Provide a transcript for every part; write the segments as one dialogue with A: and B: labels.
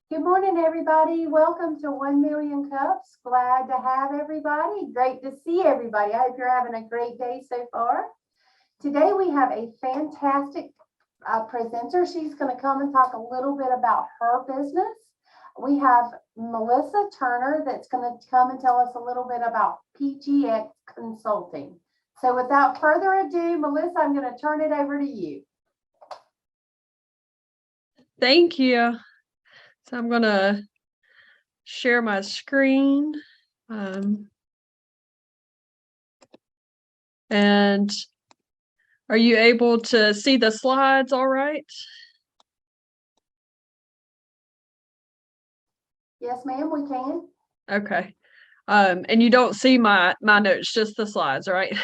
A: Good morning, everybody. Welcome to 1 Million Cups. Glad to have everybody. Great to see everybody. I hope you're having a great day so far. Today we have a fantastic presenter. She's going to come and talk a little bit about her business. We have Melissa Turner that's going to come and tell us a little bit about PGx Consulting. So without further ado, Melissa, I'm going to turn it over to you.
B: Thank you. So I'm going to share my screen. And are you able to see the slides all right?
A: Yes, ma'am, we can.
B: Okay. And you don't see my notes, just the slides, right?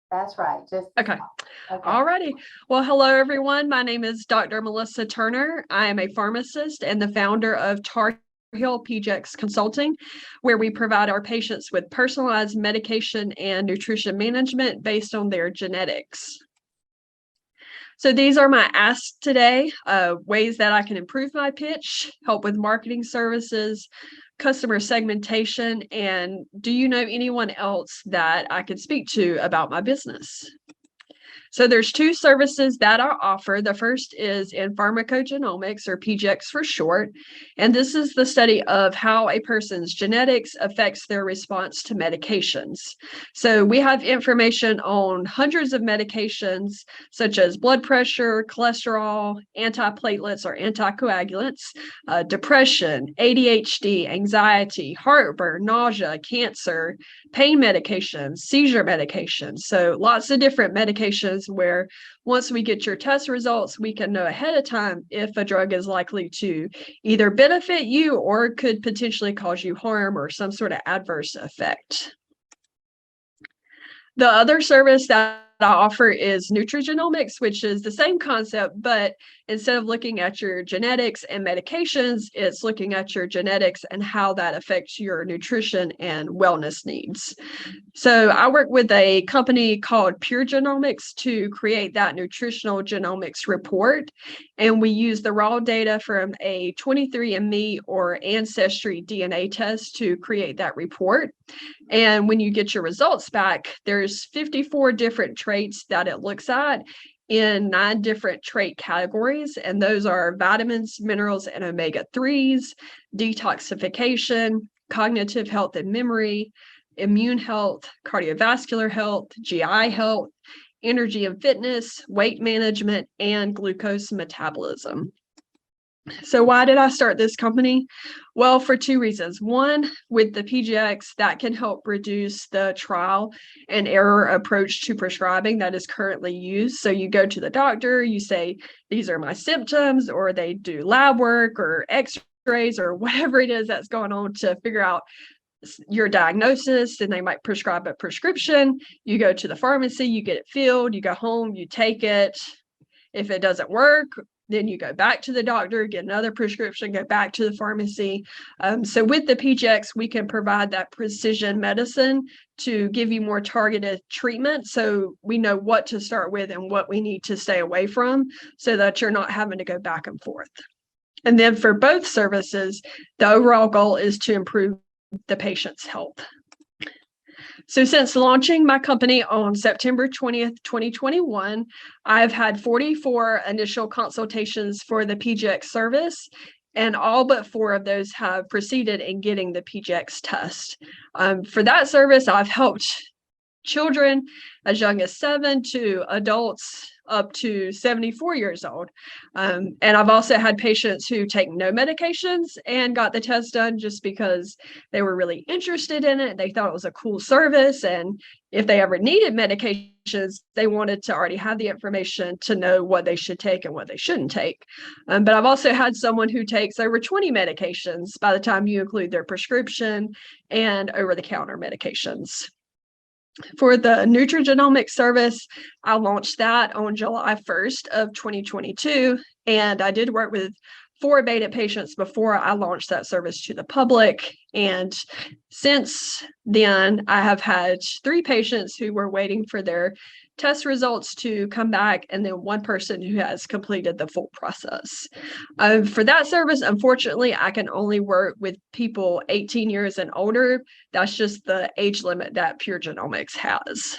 A: That's right.
B: Okay. Alrighty. Well, hello, everyone. My name is Dr. Melissa Turner. I am a pharmacist and the founder of Tarheel PGx Consulting, where we provide our patients with personalized medication and nutrition management based on their genetics. So these are my asks today, ways that I can improve my pitch, help with marketing services, customer segmentation, and do you know anyone else that I could speak to about my business? So there's two services that I offer. The first is in pharmacogenomics, or PGx for short, and this is the study of how a person's genetics affects their response to medications. So we have information on hundreds of medications, such as blood pressure, cholesterol, antiplatelets or anticoagulants, depression, ADHD, anxiety, heartburn, nausea, cancer, pain medications, seizure medications. So lots of different medications where once we get your test results, we can know ahead of time if a drug is likely to either benefit you or could potentially cause you harm or some sort of adverse effect. The other service that I offer is Nutrigenomics, which is the same concept, but instead of looking at your genetics and medications, it's looking at your genetics and how that affects your nutrition and wellness needs. So I work with a company called Pure Genomics to create that nutritional genomics report. And we use the raw data from a 23andMe or Ancestry DNA test to create that report. And when you get your results back, there's 54 different traits that it looks at in 9 different trait categories. And those are vitamins, minerals, and omega-3s, detoxification, cognitive health and memory, immune health, cardiovascular health, GI health, energy and fitness, weight management, and glucose metabolism. So why did I start this company? Well, for 2 reasons. One, with the PGx, that can help reduce the trial and error approach to prescribing that is currently used. So you go to the doctor, you say, these are my symptoms, or they do lab work or x-rays or whatever it is that's going on to figure out your diagnosis, and they might prescribe a prescription. You go to the pharmacy, you get it filled, you go home, you take it. If it doesn't work, then you go back to the doctor, get another prescription, go back to the pharmacy. So with the PGx, we can provide that precision medicine to give you more targeted treatment. So we know what to start with and what we need to stay away from so that you're not having to go back and forth. And then for both services, the overall goal is to improve the patient's health. So since launching my company on September 20th, 2021, I've had 44 initial consultations for the PGx service, and all but 4 of those have proceeded in getting the PGx test. For that service, I've helped children as young as 7 to adults up to 74 years old. And I've also had patients who take no medications and got the test done just because they were really interested in it. They thought it was a cool service. And if they ever needed medications, they wanted to already have the information to know what they should take and what they shouldn't take. But I've also had someone who takes over 20 medications by the time you include their prescription and over-the-counter medications. For the Nutrigenomics service, I launched that on July 1st of 2022, and I did work with 4 beta patients before I launched that service to the public. And since then, I have had 3 patients who were waiting for their test results to come back, and then one person who has completed the full process. For that service, unfortunately, I can only work with people 18 years and older. That's just the age limit that Pure Genomics has.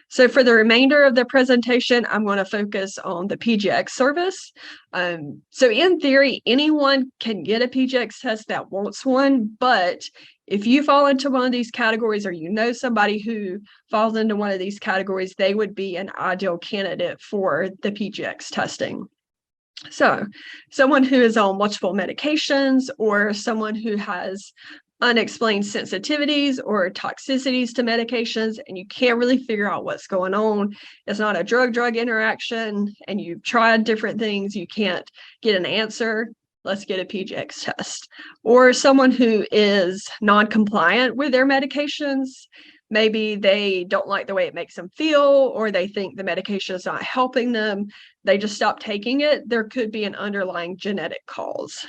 B: So for the remainder of the presentation, I'm going to focus on the PGx service. So in theory, anyone can get a PGx test that wants one, but if you fall into one of these categories, or you know somebody who falls into one of these categories, they would be an ideal candidate for the PGx testing. So someone who is on multiple medications, or someone who has unexplained sensitivities or toxicities to medications, and you can't really figure out what's going on. It's not a drug-drug interaction, and you've tried different things, you can't get an answer. Let's get a PGx test. Or someone who is non-compliant with their medications. Maybe they don't like the way it makes them feel, or they think the medication is not helping them. They just stop taking it. There could be an underlying genetic cause.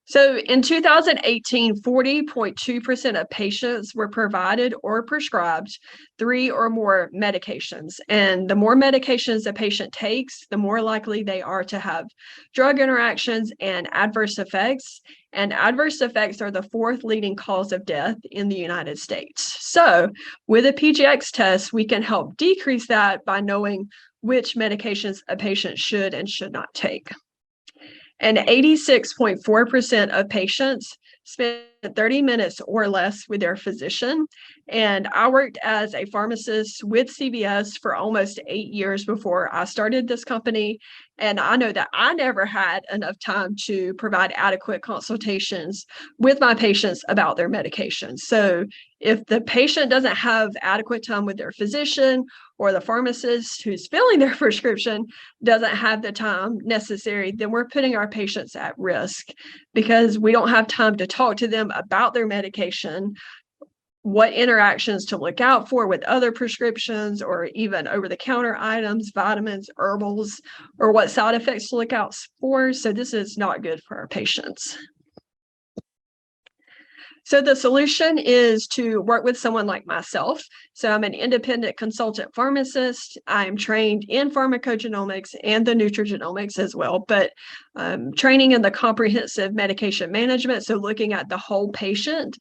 B: So in 2018, 40.2% of patients were provided or prescribed 3 or more medications. And the more medications a patient takes, the more likely they are to have drug interactions and adverse effects. And adverse effects are the 4th leading cause of death in the United States. So with a PGx test, we can help decrease that by knowing which medications a patient should and should not take. And 86.4% of patients spend 30 minutes or less with their physician. And I worked as a pharmacist with CVS for almost 8 years before I started this company. And I know that I never had enough time to provide adequate consultations with my patients about their medications. So if the patient doesn't have adequate time with their physician, or the pharmacist who's filling their prescription doesn't have the time necessary, then we're putting our patients at risk, because we don't have time to talk to them about their medication, what interactions to look out for with other prescriptions, or even over-the-counter items, vitamins, herbals, or what side effects to look out for. So this is not good for our patients. So the solution is to work with someone like myself. So I'm an independent consultant pharmacist. I'm trained in pharmacogenomics and the nutrigenomics as well, but training in the comprehensive medication management, so looking at the whole patient.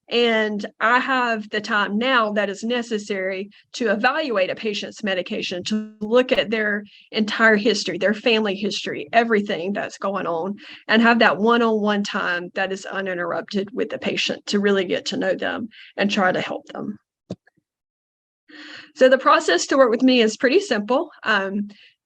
B: And I have the time now that is necessary to evaluate a patient's medication, to look at their entire history, their family history, everything that's going on, and have that one-on-one time that is uninterrupted with the patient to really get to know them and try to help them. So the process to work with me is pretty simple.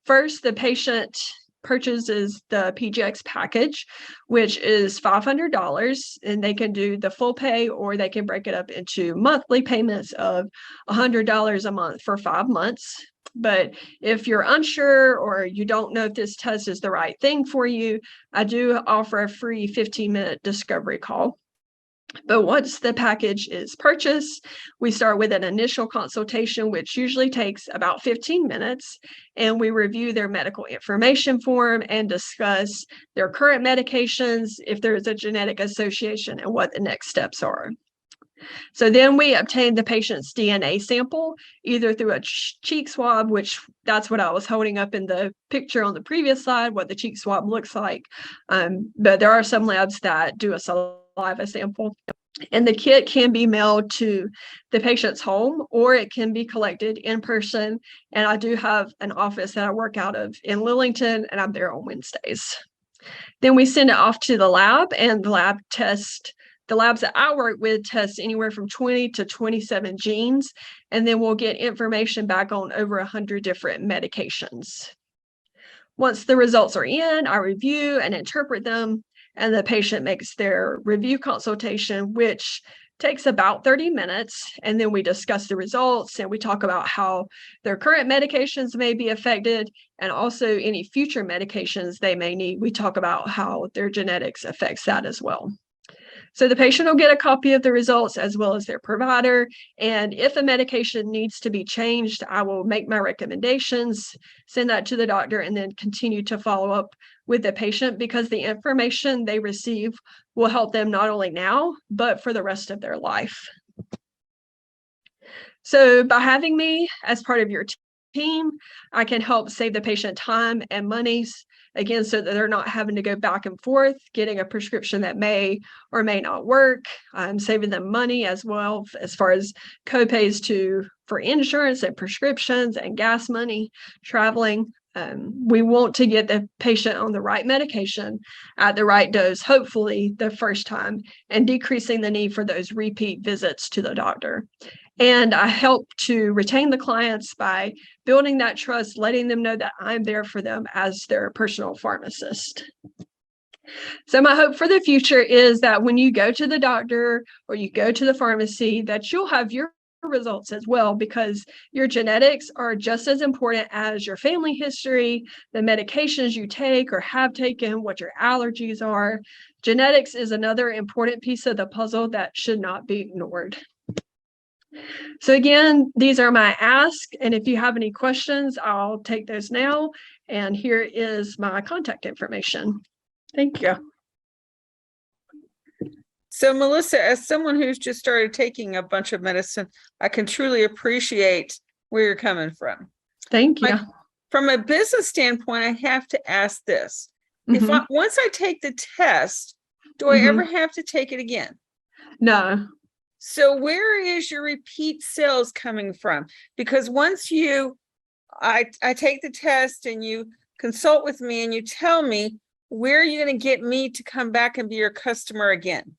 B: First, the patient purchases the PGx package, which is $500, and they can do the full pay, or they can break it up into monthly payments of $100 a month for 5 months. But if you're unsure, or you don't know if this test is the right thing for you, I do offer a free 15-minute discovery call. But once the package is purchased, we start with an initial consultation, which usually takes about 15 minutes, and we review their medical information form and discuss their current medications, if there is a genetic association, and what the next steps are. So then we obtain the patient's DNA sample, either through a cheek swab, which that's what I was holding up in the picture on the previous slide, what the cheek swab looks like. But there are some labs that do a saliva sample. And the kit can be mailed to the patient's home, or it can be collected in person. And I do have an office that I work out of in Lillington, and I'm there on Wednesdays. Then we send it off to the lab, and the lab tests. The labs that I work with test anywhere from 20 to 27 genes, and then we'll get information back on over 100 different medications. Once the results are in, I review and interpret them, and the patient makes their review consultation, which takes about 30 minutes. And then we discuss the results, and we talk about how their current medications may be affected, and also any future medications they may need. We talk about how their genetics affects that as well. So the patient will get a copy of the results, as well as their provider. And if a medication needs to be changed, I will make my recommendations, send that to the doctor, and then continue to follow up with the patient, because the information they receive will help them not only now, but for the rest of their life. So by having me as part of your team, I can help save the patient time and monies, again, so that they're not having to go back and forth, getting a prescription that may or may not work. I'm saving them money as well as far as copays for insurance and prescriptions and gas money, traveling. We want to get the patient on the right medication at the right dose, hopefully the first time, and decreasing the need for those repeat visits to the doctor. And I help to retain the clients by building that trust, letting them know that I'm there for them as their personal pharmacist. So my hope for the future is that when you go to the doctor or you go to the pharmacy, that you'll have your results as well, because your genetics are just as important as your family history, the medications you take or have taken, what your allergies are. Genetics is another important piece of the puzzle that should not be ignored. So again, these are my asks, and if you have any questions, I'll take those now. And here is my contact information. Thank you.
C: So Melissa, as someone who's just started taking a bunch of medicine, I can truly appreciate where you're coming from.
B: Thank you.
C: From a business standpoint, I have to ask this. Once I take the test, do I ever have to take it again?
B: No.
C: So where is your repeat sales coming from? Because once I take the test and you consult with me and you tell me, where are you going to get me to come back and be your customer again?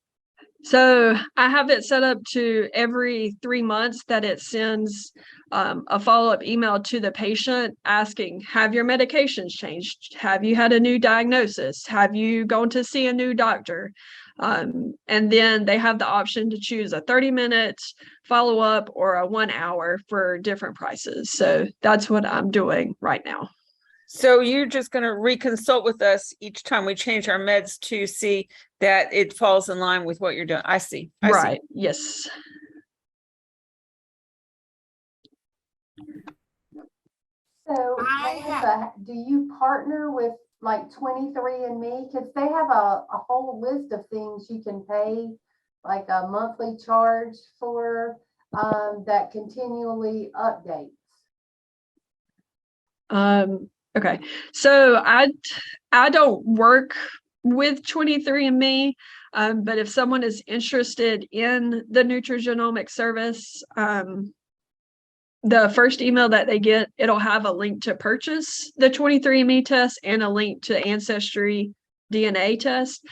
B: So I have it set up to every 3 months that it sends a follow-up email to the patient asking, have your medications changed? Have you had a new diagnosis? Have you gone to see a new doctor? And then they have the option to choose a 30-minute follow-up or a 1 hour for different prices. So that's what I'm doing right now.
C: So you're just going to reconsult with us each time we change our meds to see that it falls in line with what you're doing. I see.
B: Right. Yes.
A: So, Melissa, do you partner with like 23andMe? Because they have a whole list of things you can pay, like a monthly charge for that continually updates.
B: Okay. So I don't work with 23andMe, but if someone is interested in the Nutrigenomics service, the first email that they get, it'll have a link to purchase the 23andMe test and a link to Ancestry DNA test.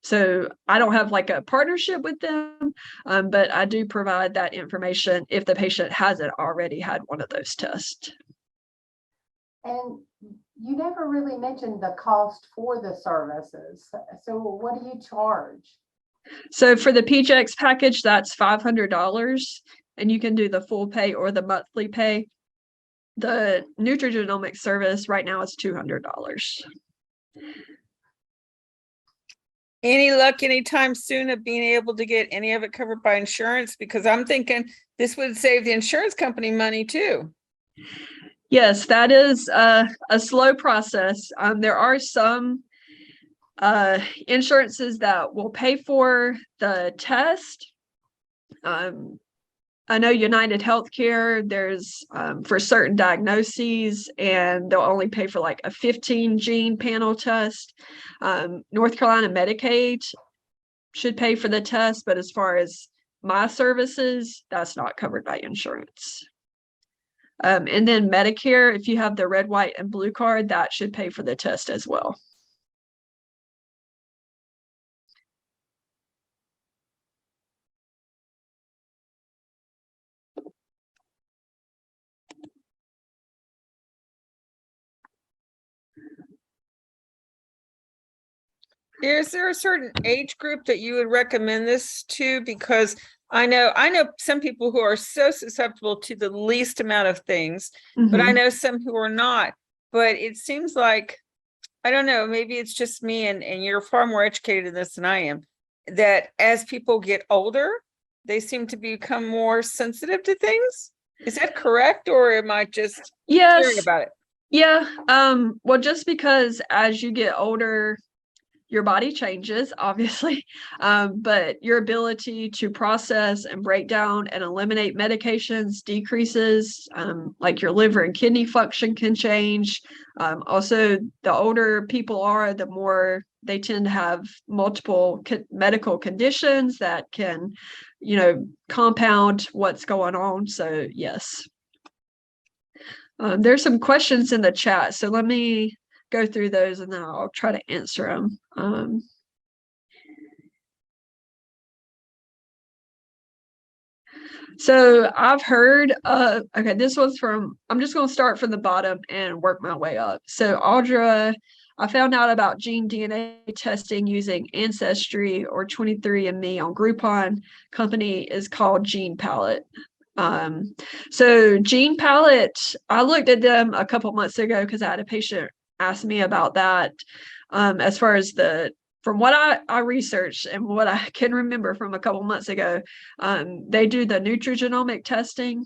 B: So I don't have like a partnership with them, but I do provide that information if the patient hasn't already had one of those tests.
A: And you never really mentioned the cost for the services. So what do you charge?
B: So for the PGx package, that's $500, and you can do the full pay or the monthly pay. The Nutrigenomics service right now is $200.
C: Any luck anytime soon of being able to get any of it covered by insurance? Because I'm thinking this would save the insurance company money too.
B: Yes, that is a slow process. There are some insurances that will pay for the test. I know United Healthcare, there's for certain diagnoses, and they'll only pay for like a 15 gene panel test. North Carolina Medicaid should pay for the test, but as far as my services, that's not covered by insurance. And then Medicare, if you have the red, white, and blue card, that should pay for the test as well.
C: Is there a certain age group that you would recommend this to? Because I know some people who are so susceptible to the least amount of things, but I know some who are not. But it seems like, I don't know, maybe it's just me, and you're far more educated in this than I am, that as people get older, they seem to become more sensitive to things. Is that correct? Or am I just hearing about it?
B: Yeah. Well, just because as you get older, your body changes, obviously, but your ability to process and break down and eliminate medications decreases, like your liver and kidney function can change. Also, the older people are, the more they tend to have multiple medical conditions that can, compound what's going on. So yes. There's some questions in the chat, so let me go through those and then I'll try to answer them. So I've heard, okay, this one's I'm just going to start from the bottom and work my way up. So Audra, I found out about gene DNA testing using Ancestry or 23andMe on Groupon. Company is called Gene Palette. So Gene Palette, I looked at them a couple months ago because I had a patient ask me about that. As far as from what I researched and what I can remember from a couple months ago, they do the nutrigenomic testing.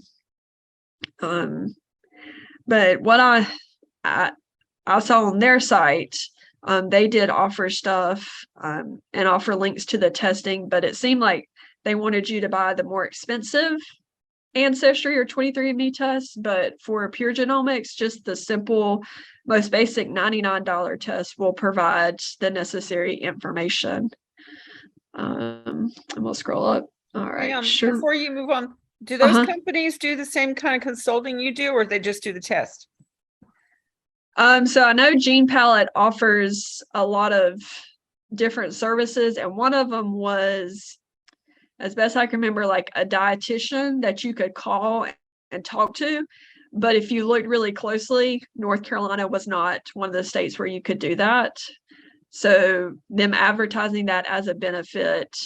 B: But what I saw on their site, they did offer stuff and offer links to the testing, but it seemed like they wanted you to buy the more expensive Ancestry or 23andMe test, but for pure genomics, just the simple, most basic $99 test will provide the necessary information. And we'll scroll up. All right, sure.
C: Before you move on, do those companies do the same kind of consulting you do, or they just do the test?
B: So I know Gene Palette offers a lot of different services, and one of them was, as best I can remember, like a dietitian that you could call and talk to. But if you looked really closely, North Carolina was not one of the states where you could do that. So them advertising that as a benefit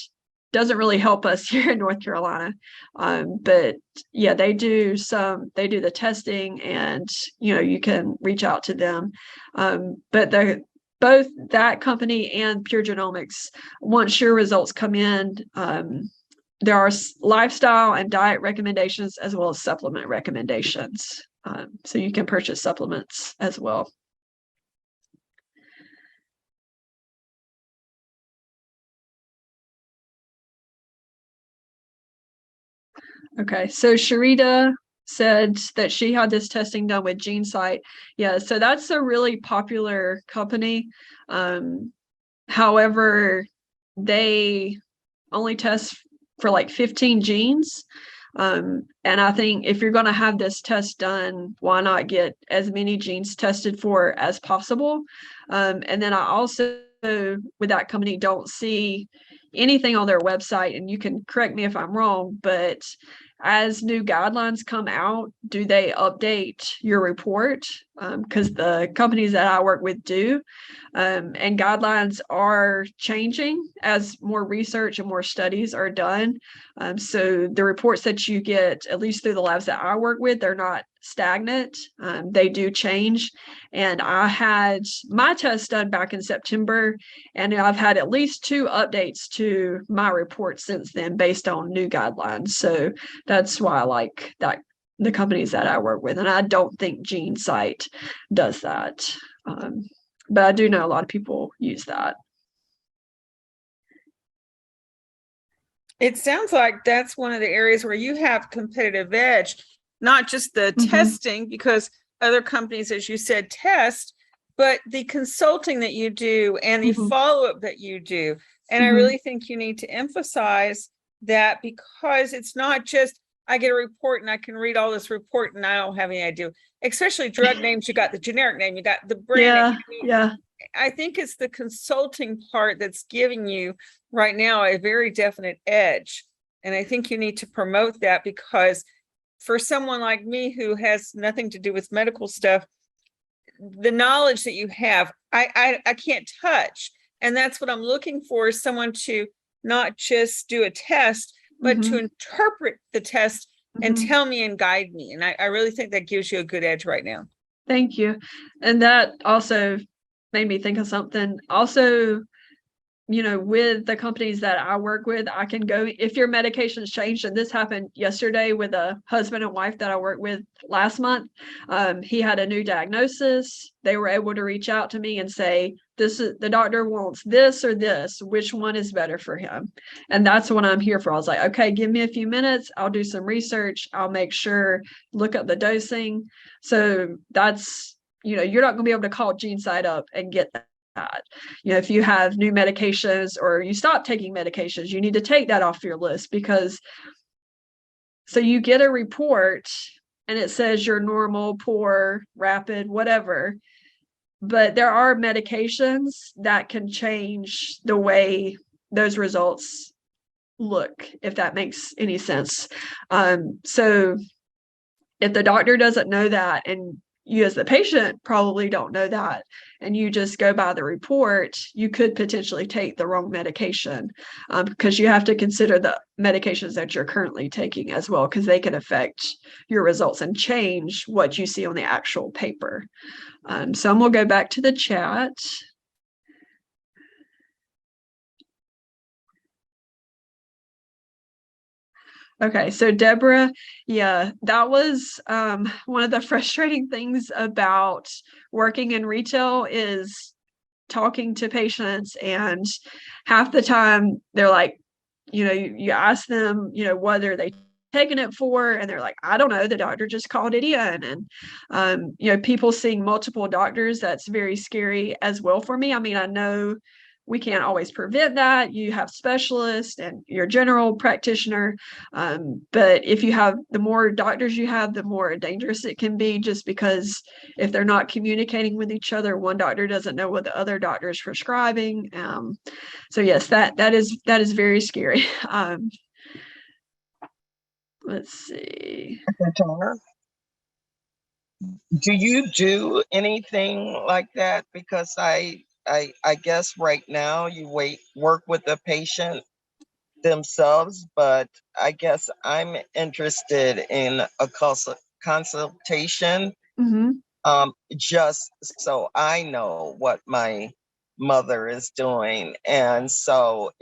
B: doesn't really help us here in North Carolina. But yeah, they do the testing, and you can reach out to them. But both that company and Pure Genomics, once your results come in, there are lifestyle and diet recommendations as well as supplement recommendations. So you can purchase supplements as well. Okay, so Sharita said that she had this testing done with GeneSight. Yeah, so that's a really popular company. However, they only test for like 15 genes. And I think if you're going to have this test done, why not get as many genes tested for as possible? And then I also, with that company, don't see anything on their website, and you can correct me if I'm wrong, but as new guidelines come out, do they update your report? Because the companies that I work with do, and guidelines are changing as more research and more studies are done. So the reports that you get, at least through the labs that I work with, they're not stagnant. They do change. And I had my test done back in September, and I've had at least 2 updates to my report since then based on new guidelines. So that's why I like that, the companies that I work with. And I don't think GeneSight does that. But I do know a lot of people use that.
C: It sounds like that's one of the areas where you have competitive edge, not just the testing, because other companies, as you said, test, but the consulting that you do and the follow-up that you do. And I really think you need to emphasize that, because it's not just, I get a report and I can read all this report and I don't have any idea, especially drug names. You got the generic name, you got the brand name.
B: Yeah.
C: I think it's the consulting part that's giving you right now a very definite edge. And I think you need to promote that, because for someone like me who has nothing to do with medical stuff, the knowledge that you have, I can't touch. And that's what I'm looking for, is someone to not just do a test, but to interpret the test and tell me and guide me. And I really think that gives you a good edge right now.
B: Thank you. And that also made me think of something. Also, with the companies that I work with, I can go if your medication's changed. And this happened yesterday with a husband and wife that I worked with last month. He had a new diagnosis. They were able to reach out to me and say, the doctor wants this or this, which one is better for him? And that's what I'm here for. I was like, okay, give me a few minutes. I'll do some research. I'll make sure, look up the dosing. So that's, you're not going to be able to call GeneSight up and get that. If you have new medications or you stop taking medications, you need to take that off your list, because so you get a report and it says you're normal, poor, rapid, whatever, but there are medications that can change the way those results look, if that makes any sense. So if the doctor doesn't know that, and you as the patient probably don't know that, and you just go by the report, you could potentially take the wrong medication, because you have to consider the medications that you're currently taking as well, because they can affect your results and change what you see on the actual paper. So I'm going to go back to the chat. Okay, so Deborah, yeah, that was one of the frustrating things about working in retail is talking to patients, and half the time they're like, you ask them, what are they taking it for? And they're like, I don't know, the doctor just called it in. And, people seeing multiple doctors, that's very scary as well for me. I mean, I know we can't always prevent that. You have specialists and your general practitioner. But if you have, the more doctors you have, the more dangerous it can be, just because if they're not communicating with each other, one doctor doesn't know what the other doctor is prescribing. So yes, that is very scary. Let's see.
D: Turner, do you do anything like that? Because I guess right now you work with the patient themselves, but I guess I'm interested in a consultation,
B: Mm-hmm.
D: just so I know what my mother is doing. And so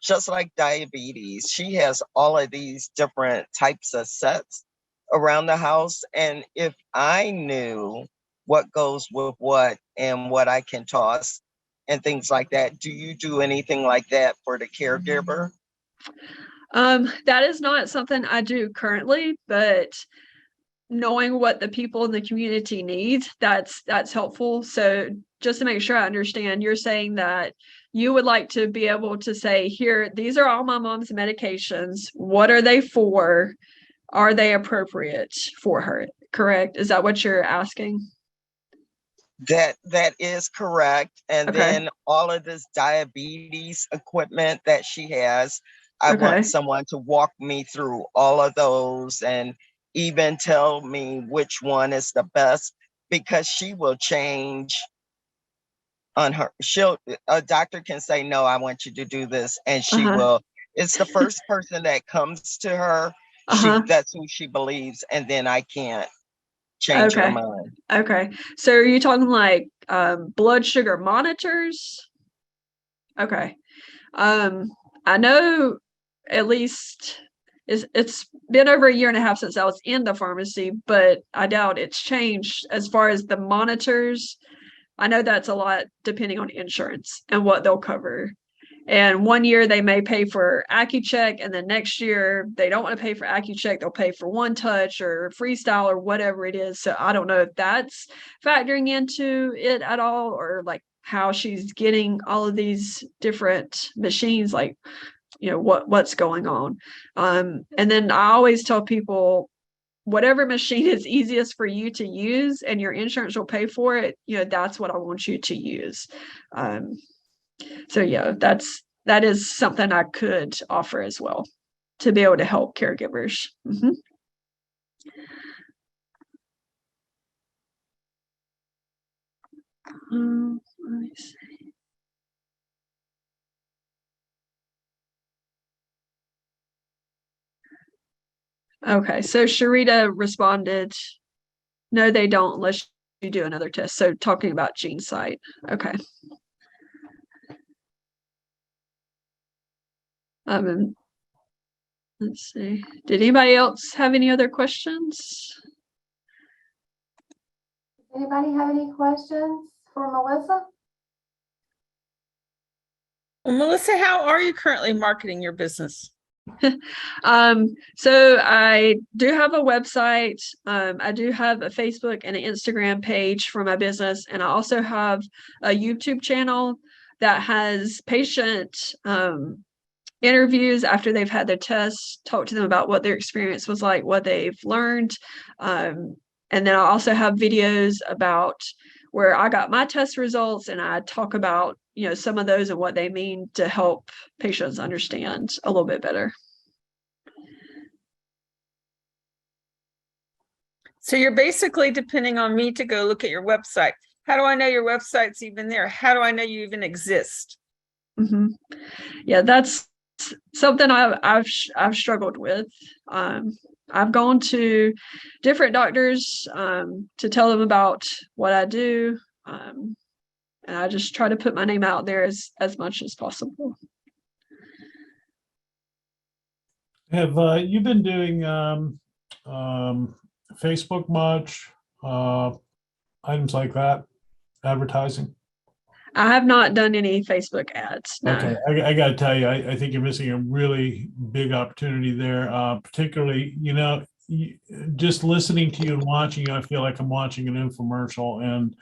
D: just like diabetes, she has all of these different types of sets around the house. And if I knew what goes with what and what I can toss and things like that, do you do anything like that for the caregiver?
B: That is not something I do currently, but knowing what the people in the community need, that's helpful. So just to make sure I understand, you're saying that you would like to be able to say, here, these are all my mom's medications. What are they for? Are they appropriate for her? Correct? Is that what you're asking?
D: That is correct. And
B: Okay.
D: then all of this diabetes equipment that she has, I
B: Okay.
D: want someone to walk me through all of those and even tell me which one is the best, because she will change on her. A doctor can say, no, I want you to do this, and she will. It's the first person that comes to her. That's who she believes, and then I can't change her mind.
B: Okay. So are you talking like blood sugar monitors? Okay. I know at least it's been over a year and a half since I was in the pharmacy, but I doubt it's changed as far as the monitors. I know that's a lot depending on insurance and what they'll cover. And one year they may pay for AccuCheck, and then next year they don't want to pay for AccuCheck. They'll pay for One Touch or Freestyle or whatever it is. So I don't know if that's factoring into it at all, or like how she's getting all of these different machines, like, what's going on. And then I always tell people, whatever machine is easiest for you to use and your insurance will pay for it, that's what I want you to use. So yeah, that is something I could offer as well, to be able to help caregivers. Mm-hmm. Let me see. Okay, so Sharita responded, no, they don't unless you do another test. So talking about GeneSight. Okay. And let's see. Did anybody else have any other questions?
A: Anybody have any questions for Melissa?
C: Well, Melissa, how are you currently marketing your business?
B: So I do have a website. I do have a Facebook and an Instagram page for my business, and I also have a YouTube channel that has patient interviews after they've had their tests, talk to them about what their experience was like, what they've learned. And then I also have videos about where I got my test results, and I talk about, some of those and what they mean to help patients understand a little bit better.
C: So you're basically depending on me to go look at your website. How do I know your website's even there? How do I know you even exist?
B: Mm-hmm. Yeah, that's something I've struggled with. I've gone to different doctors to tell them about what I do, and I just try to put my name out there as much as possible.
E: Have you been doing Facebook much, items like that, advertising?
B: I have not done any Facebook ads. No.
E: Okay, I got to tell you, I think you're missing a really big opportunity there. Particularly, just listening to you and watching you, I feel like I'm watching an infomercial, and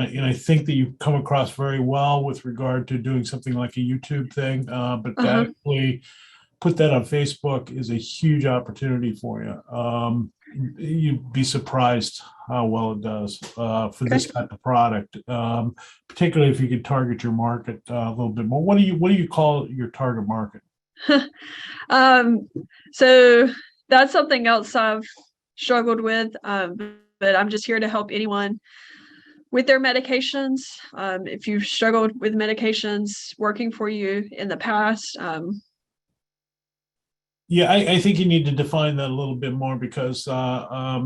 E: I think that you come across very well with regard to doing something like a YouTube thing. But to actually put that on Facebook is a huge opportunity for you. You'd be surprised how well it does for this type of product, particularly if you could target your market a little bit more. What do you call your target market?
B: So that's something else I've struggled with, but I'm just here to help anyone with their medications. If you've struggled with medications working for you in the past,
E: yeah, I think you need to define that a little bit more because, I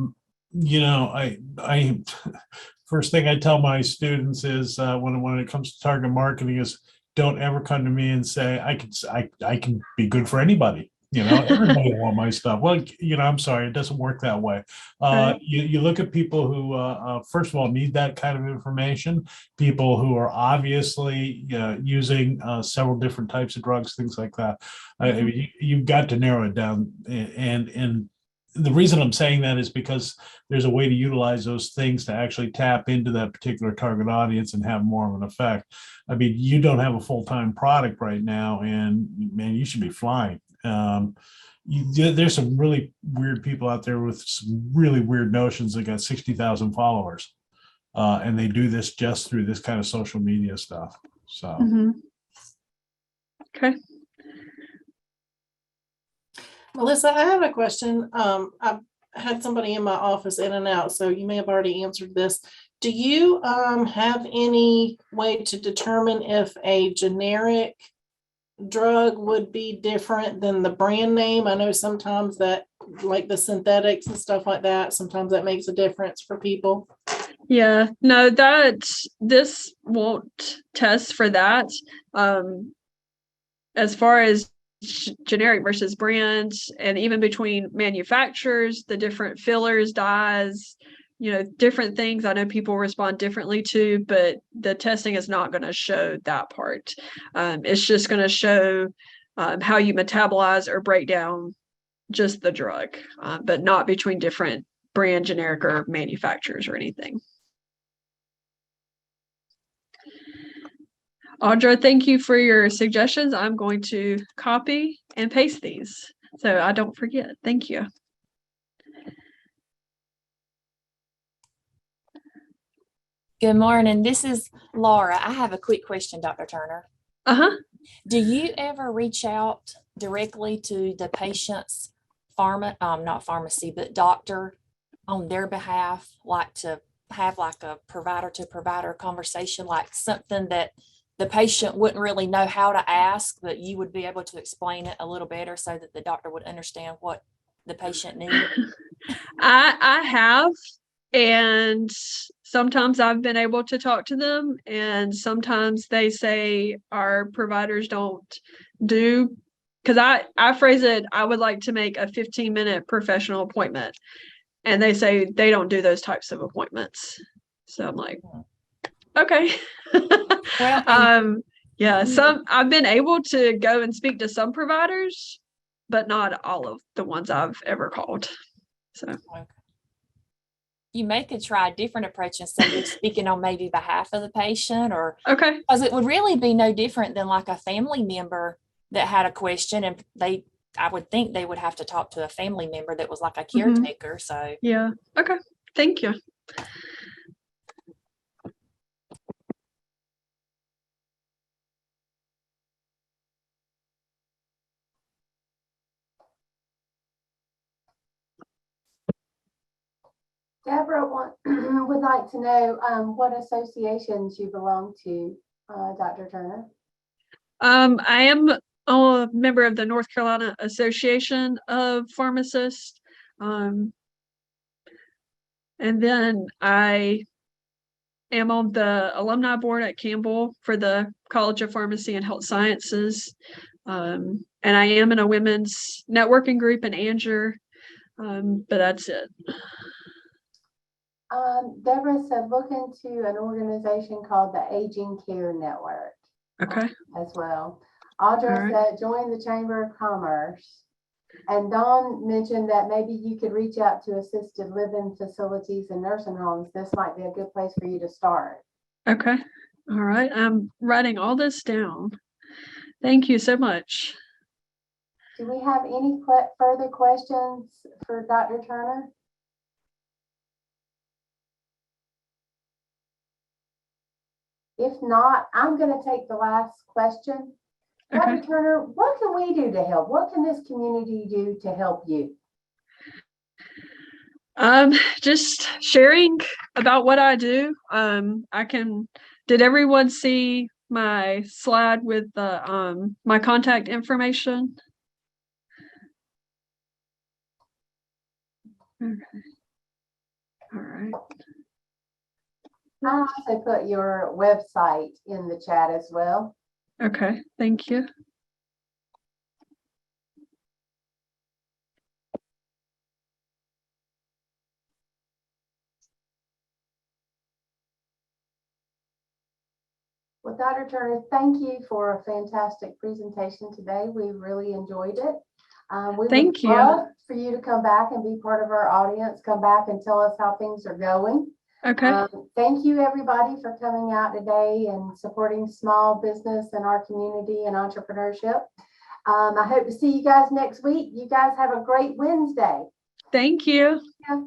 E: first thing I tell my students is when it comes to target marketing is don't ever come to me and say I can be good for anybody. Everybody want my stuff. Well, I'm sorry, it doesn't work that way. You look at people who, first of all, need that kind of information. People who are obviously using several different types of drugs, things like that. I mean, you've got to narrow it down. And the reason I'm saying that is because there's a way to utilize those things to actually tap into that particular target audience and have more of an effect. I mean, you don't have a full-time product right now, and man, you should be flying. There's some really weird people out there with some really weird notions that got 60,000 followers, and they do this just through this kind of social media stuff. So,
B: okay.
F: Melissa, I have a question. I've had somebody in my office in and out, so you may have already answered this. Do you have any way to determine if a generic drug would be different than the brand name? I know sometimes that, like the synthetics and stuff like that, sometimes that makes a difference for people.
B: Yeah, no, this won't test for that. As far as generic versus brands, and even between manufacturers, the different fillers, dyes, different things I know people respond differently to, but the testing is not going to show that part. It's just going to show how you metabolize or break down just the drug, but not between different brand, generic, or manufacturers or anything. Audra, thank you for your suggestions. I'm going to copy and paste these so I don't forget. Thank you.
G: Good morning. This is Laura. I have a quick question, Dr. Turner. Do you ever reach out directly to the patient's not pharmacy, but doctor on their behalf, like to have like a provider to provider conversation, like something that the patient wouldn't really know how to ask, but you would be able to explain it a little better so that the doctor would understand what the patient needs?
B: I have, And sometimes I've been able to talk to them, and sometimes they say our providers don't do, because I phrase it, I would like to make a 15-minute professional appointment. And they say they don't do those types of appointments. So I'm like, okay.
G: Well,
B: Yeah, I've been able to go and speak to some providers, but not all of the ones I've ever called. So
G: you may could try a different approach instead of speaking on maybe behalf of the patient, or
B: okay.
G: because it would really be no different than like a family member that had a question, and I would think they would have to talk to a family member that was like a caretaker. So
B: yeah. Okay. Thank you.
A: Deborah would like to know what associations you belong to, Dr. Turner.
B: I am a member of the North Carolina Association of Pharmacists. And then I am on the alumni board at Campbell for the College of Pharmacy and Health Sciences. And I am in a women's networking group in Anger. But that's it.
A: Deborah said look into an organization called the Aging Care Network.
B: Okay.
A: As well. Audra said join the Chamber of Commerce. And Dawn mentioned that maybe you could reach out to assisted living facilities and nursing homes. This might be a good place for you to start.
B: Okay. All right. I'm writing all this down. Thank you so much.
A: Do we have any further questions for Dr. Turner? If not, I'm going to take the last question.
B: Okay.
A: Dr. Turner, what can we do to help? What can this community do to help you?
B: Just sharing about what I do. Did everyone see my slide with the my contact information? Okay. All right.
A: I also put your website in the chat as well.
B: Okay, thank you.
A: Well, Dr. Turner, thank you for a fantastic presentation today. We really enjoyed it. We
B: Thank
A: would love for you to come back and be part of our audience. Come back and tell us how things are going.
B: Okay.
A: Thank you, everybody, for coming out today and supporting small business in our community and entrepreneurship. I hope to see you guys next week. You guys have a great Wednesday.
B: Thank you.
A: Yeah.